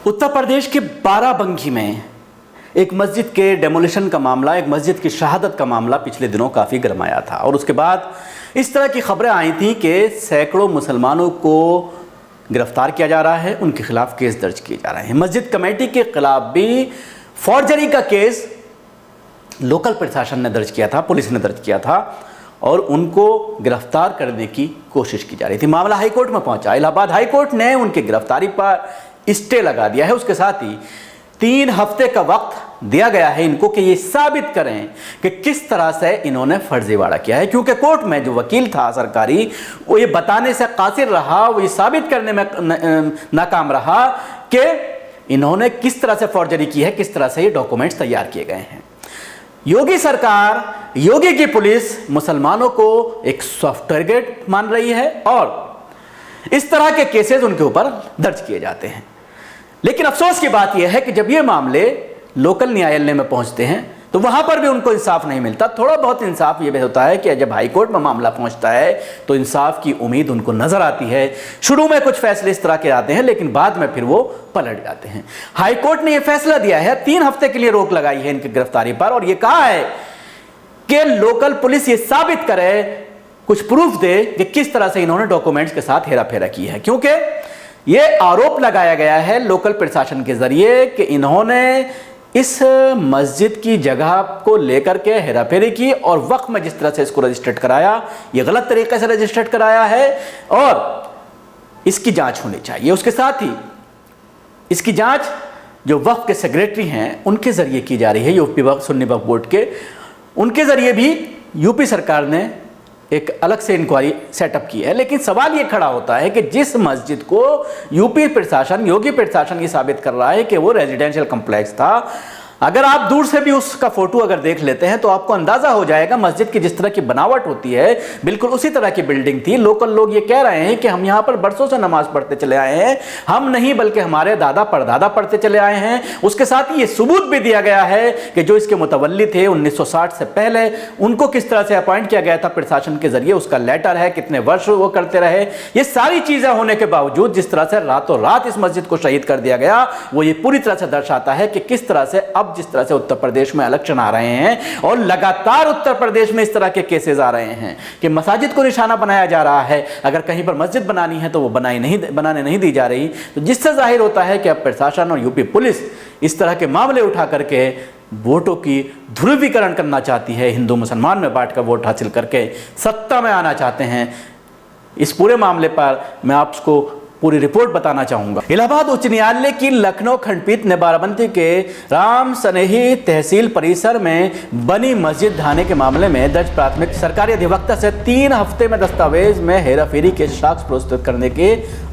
उत्तर प्रदेश के बाराबंकी में एक मस्जिद के डेमोलिशन का मामला, एक मस्जिद की शहादत का मामला पिछले दिनों काफ़ी गरमाया था और उसके बाद इस तरह की खबरें आई थी कि सैकड़ों मुसलमानों को गिरफ्तार किया जा रहा है, उनके खिलाफ केस दर्ज किए जा रहे हैं। मस्जिद कमेटी के खिलाफ भी फॉर्जरी का केस लोकल प्रशासन ने दर्ज किया था, पुलिस ने दर्ज किया था और उनको गिरफ्तार करने की कोशिश की जा रही थी। मामला हाईकोर्ट में पहुंचा। इलाहाबाद हाईकोर्ट ने उनकी गिरफ्तारी पर स्टे लगा दिया है। उसके साथ ही 3 हफ्ते का वक्त दिया गया है इनको कि ये साबित करें कि किस तरह से इन्होंने फर्जीवाड़ा किया है, क्योंकि कोर्ट में जो वकील था सरकारी, वो ये बताने से कासिर रहा, वो ये साबित करने में नाकाम रहा कि इन्होंने किस तरह से फॉर्जरी की है, किस तरह से ये डॉक्यूमेंट्स तैयार किए गए हैं। योगी सरकार, योगी की पुलिस मुसलमानों को एक सॉफ्ट टारगेट मान रही है और इस तरह के केसेस उनके ऊपर दर्ज किए जाते हैं। लेकिन अफसोस की बात यह है कि जब ये मामले लोकल न्यायालय में पहुंचते हैं तो वहां पर भी उनको इंसाफ नहीं मिलता। थोड़ा बहुत इंसाफ ये भी होता है कि जब हाईकोर्ट में मामला पहुंचता है तो इंसाफ की उम्मीद उनको नजर आती है। शुरू में कुछ फैसले इस तरह के आते हैं लेकिन बाद में फिर वो पलट जाते हैं। हाईकोर्ट ने यह फैसला दिया है, 3 हफ्ते के लिए रोक लगाई है इनकी गिरफ्तारी पर और यह कहा है कि लोकल पुलिस ये साबित करे, कुछ प्रूफ दे कि किस तरह से इन्होंने डॉक्यूमेंट्स के साथ हेराफेरा की है, क्योंकि यह आरोप लगाया गया है लोकल प्रशासन के जरिए कि इन्होंने इस मस्जिद की जगह को लेकर के हेराफेरी की और वक्त में जिस तरह से इसको रजिस्टर्ड कराया, यह गलत तरीके से रजिस्टर्ड कराया है और इसकी जांच होनी चाहिए। उसके साथ ही इसकी जांच जो वक्फ के सेक्रेटरी हैं उनके जरिए की जा रही है, यूपी वक्फ सुन्नी वक्फ बोर्ड के, उनके जरिए भी यूपी सरकार ने एक अलग से इंक्वायरी सेटअप की है। लेकिन सवाल ये खड़ा होता है कि जिस मस्जिद को यूपी प्रशासन, योगी प्रशासन ये साबित कर रहा है कि वो रेजिडेंशियल कॉम्प्लेक्स था, अगर आप दूर से भी उसका फोटो अगर देख लेते हैं तो आपको अंदाजा हो जाएगा मस्जिद की जिस तरह की बनावट होती है बिल्कुल उसी तरह की बिल्डिंग थी। लोकल लोग ये कह रहे हैं कि हम यहाँ पर बरसों से नमाज पढ़ते चले आए हैं, हम नहीं बल्कि हमारे दादा परदादा पढ़ते चले आए हैं। उसके साथ ही ये सबूत भी दिया गया है कि जो इसके मुतवल्ली थे 1960 से पहले, उनको किस तरह से अपॉइंट किया गया था प्रशासन के जरिए, उसका लेटर है, कितने वर्ष वो करते रहे। ये सारी चीजें होने के बावजूद जिस तरह से रातों रात इस मस्जिद को शहीद कर दिया गया, वो ये पूरी तरह से दर्शाता है कि किस तरह से अब जिस तरह से उत्तर प्रदेश में इलेक्शन आ रहे हैं और लगातार उत्तर प्रदेश में इस तरह के केसेस आ रहे हैं कि मसाजिद को निशाना बनाया जा रहा है। अगर कहीं पर मस्जिद बनानी है तो वो बनाने नहीं दी जा रही, तो जिससे जाहिर होता है कि अब प्रशासन और यूपी पुलिस इस तरह के मामले उठा करके वोटों की ध्रुवीकरण करना चाहती है, हिंदू मुसलमान में बांटकर वोट हासिल करके सत्ता में आना चाहते हैं। इस पूरे मामले पर मैं आपको पूरी रिपोर्ट बताना चाहूंगा। इलाहाबाद उच्च न्यायालय की लखनऊ खंडपीठ ने बाराबंकी के राम सनेही तहसील परिसर में बनी मस्जिद ढहाने के मामले में दर्ज प्राथमिक सरकारी अधिवक्ता से 3 हफ्ते में दस्तावेज में हेराफेरी के साक्ष्य प्रस्तुत करने के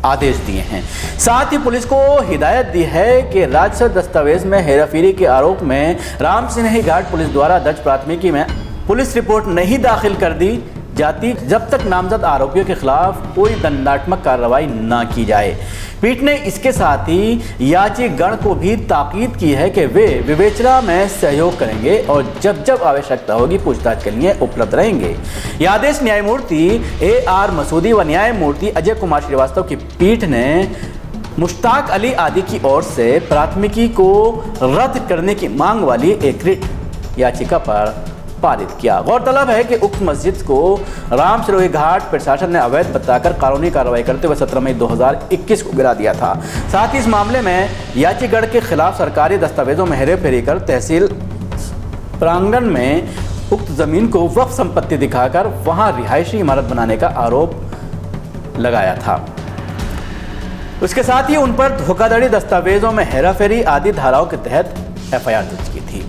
आदेश दिए हैं। साथ ही पुलिस को हिदायत दी है कि राजस्व दस्तावेज में हेराफेरी के आरोप में राम सनेही घाट पुलिस द्वारा दर्ज प्राथमिकी में पुलिस रिपोर्ट नहीं दाखिल कर दी जाती जब तक नामजद आरोपियों के खिलाफ कोई दंडात्मक कार्रवाई न की जाए। पीठ ने इसके साथ ही याचिकागण को भी ताकीद की है कि वे विवेचना में सहयोग करेंगे और जब जब आवश्यकता होगी पूछताछ के लिए उपलब्ध रहेंगे। यह आदेश न्यायमूर्ति AR मसूदी व न्यायमूर्ति अजय कुमार श्रीवास्तव की पीठ ने मुश्ताक अली आदि की ओर से प्राथमिकी को रद्द करने की मांग वाली एक रिट याचिका पर पारित किया। गौरतलब है कि उक्त मस्जिद को राम सरोही घाट प्रशासन ने अवैध बताकर कानूनी कार्रवाई करते हुए 17 मई 2021 को गिरा दिया था। साथ ही इस मामले में याचिकागढ़ के खिलाफ सरकारी दस्तावेजों में हेराफेरी कर तहसील प्रांगण में उक्त जमीन को वक्फ संपत्ति दिखाकर वहां रिहायशी इमारत बनाने का आरोप लगाया था। उसके साथ ही उन पर धोखाधड़ी, दस्तावेजों में हेराफेरी आदि धाराओं के तहत FIR दर्ज की थी।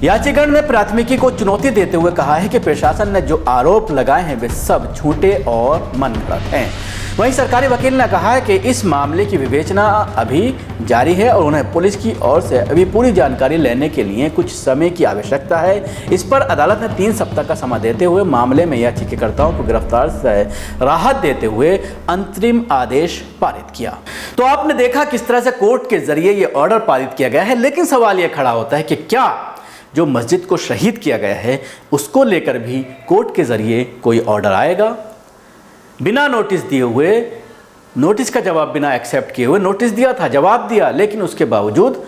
याचिकागढ़ ने प्राथमिकी को चुनौती देते हुए कहा है कि प्रशासन ने जो आरोप लगाए हैं वे सब झूठे और मनगढ़ंत हैं। वहीं सरकारी वकील ने कहा है कि इस मामले की विवेचना अभी जारी है और उन्हें पुलिस की ओर से अभी पूरी जानकारी लेने के लिए कुछ समय की आवश्यकता है। इस पर अदालत ने 3 सप्ताह का समय देते हुए मामले में याचिकाकर्ताओं को गिरफ्तार से राहत देते हुए अंतरिम आदेश पारित किया। तो आपने देखा किस तरह से कोर्ट के जरिए ये ऑर्डर पारित किया गया है। लेकिन सवाल ये खड़ा होता है कि क्या जो मस्जिद को शहीद किया गया है उसको लेकर भी कोर्ट के जरिए कोई ऑर्डर आएगा? बिना नोटिस दिए हुए नोटिस का जवाब बिना एक्सेप्ट किए हुए नोटिस दिया था, जवाब दिया, लेकिन उसके बावजूद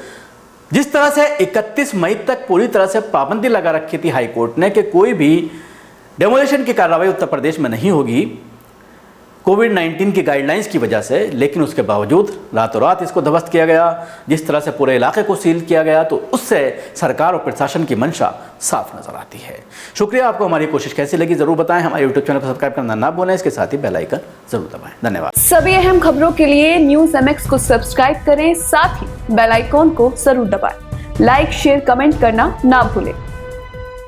जिस तरह से 31 मई तक पूरी तरह से पाबंदी लगा रखी थी हाई कोर्ट ने कि कोई भी डेमोलिशन की कार्रवाई उत्तर प्रदेश में नहीं होगी कोविड-19 की गाइडलाइंस की वजह से, लेकिन उसके बावजूद रातों रात इसको ध्वस्त किया गया। जिस तरह से पूरे इलाके को सील किया गया, तो उससे सरकार और प्रशासन की मंशा साफ नजर आती है। शुक्रिया। आपको हमारी कोशिश कैसी लगी जरूर बताएं। हमारे यूट्यूब चैनल को सब्सक्राइब करना ना भूलें, इसके साथ ही बेल आइकन जरूर दबाएं। धन्यवाद। सभी अहम खबरों के लिए न्यूज़ MX को सब्सक्राइब करें, साथ ही बेल आइकॉन को जरूर दबाएं। लाइक, शेयर, कमेंट करना ना भूलें।